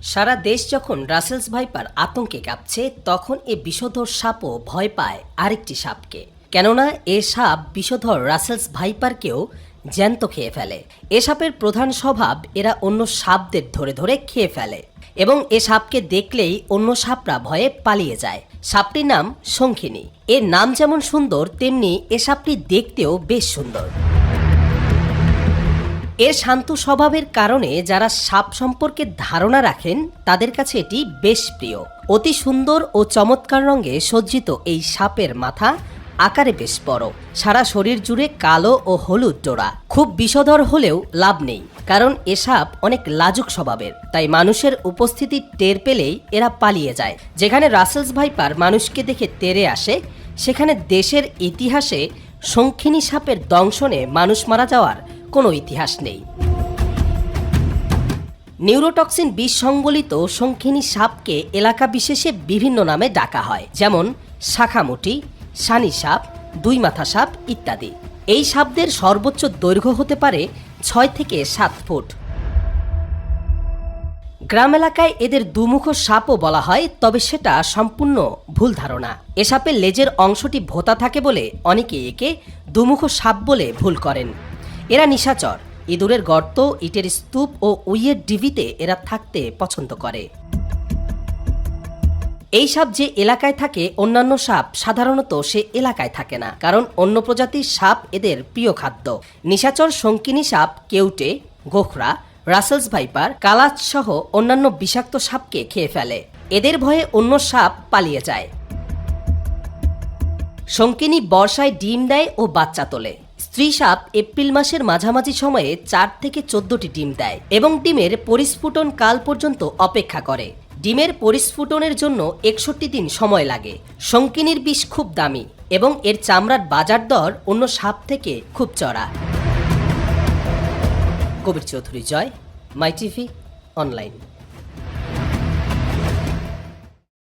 সারা দেশ যখন Russell's viper আতঙ্কে কাঁপছে, তখন এ বিষধর সাপও ভয় পায় আরেকটি সাপকে। কেননা এ সাপ বিষধর রাসেলস ভাইপারকেও জ্যান্ত খেয়ে ফেলে। এ সাপের প্রধান স্বভাব, এরা অন্য সাপদের ধরে ধরে খেয়ে ফেলে এবং এ সাপকে দেখলেই অন্য সাপরা ভয়ে পালিয়ে যায়। সাপটির নাম শঙ্খিনী। এর নাম যেমন সুন্দর, তেমনি এ সাপটি দেখতেও বেশ সুন্দর। এর শান্ত স্বভাবের কারণে যারা সাপ সম্পর্কে ধারণা রাখেন তাদের কাছে এটি বেশ প্রিয়। অতি সুন্দর ও চমৎকার রঙে সজ্জিত এই সাপের মাথা আকারে বেশ বড়, সারা শরীর জুড়ে কালো ও হলুদ ডোরা। খুব বিষধর হলেও লাভ নেই, কারণ এ সাপ অনেক লাজুক স্বভাবের, তাই মানুষের উপস্থিতি টের পেলেই এরা পালিয়ে যায়। যেখানে রাসেলস ভাইপার মানুষকে দেখে তেড়ে আসে, সেখানে দেশের ইতিহাসে শঙ্খিনী সাপের দংশনে মানুষ মারা যাওয়ার কোনো ইতিহাস নেই। নিউরোটক্সিন বিষ সংবলিত শঙ্খিনী সাপকে এলাকা বিশেষে বিভিন্ন নামে ডাকা হয়, যেমন শাখামুটি, সানি সাপ, দুই মাথা সাপ ইত্যাদি। এই সাপদের সর্বোচ্চ দৈর্ঘ্য হতে পারে 6 থেকে 7 ফুট। গ্রাম এলাকায় এদের দুমুখ সাপও বলা হয়, তবে সেটা সম্পূর্ণ ভুল ধারণা। এ সাপের লেজের অংশটি ভোঁতা থাকে বলে অনেকে একে দুমুখ সাপ বলে ভুল করেন। এরা নিশাচর, ইঁদুরের গর্ত, ইটের স্তূপ ও উইয়ের ডিবিতে এরা থাকতে পছন্দ করে। এই সাপ যে এলাকায় থাকে, অন্যান্য সাপ সাধারণত সে এলাকায় থাকে না, কারণ অন্য প্রজাতির সাপ এদের প্রিয় খাদ্য। নিশাচর শঙ্কিনী সাপ কেউটে, গোখরা, রাসেলস ভাইপার, কালাচ সহ অন্যান্য বিষাক্ত সাপকে খেয়ে ফেলে। এদের ভয়ে অন্য সাপ পালিয়ে যায়। শঙ্কিনী বর্ষায় ডিম দেয় ও বাচ্চা তোলে। স্ত্রী সাপ এপ্রিল মাসের মাঝামাঝি সময়ে 4 থেকে 14টি ডিম দেয় এবং ডিমের পরিস্ফুটন কাল পর্যন্ত অপেক্ষা করে। ডিমের পরিস্ফুটনের জন্য 61 দিন সময় লাগে। শঙ্কিনীর বিষ খুব দামি এবং এর চামড়ার বাজার দর অন্য সাপ থেকে খুব চড়া। কবির চৌধুরী জয়, মাই টিভি অনলাইন।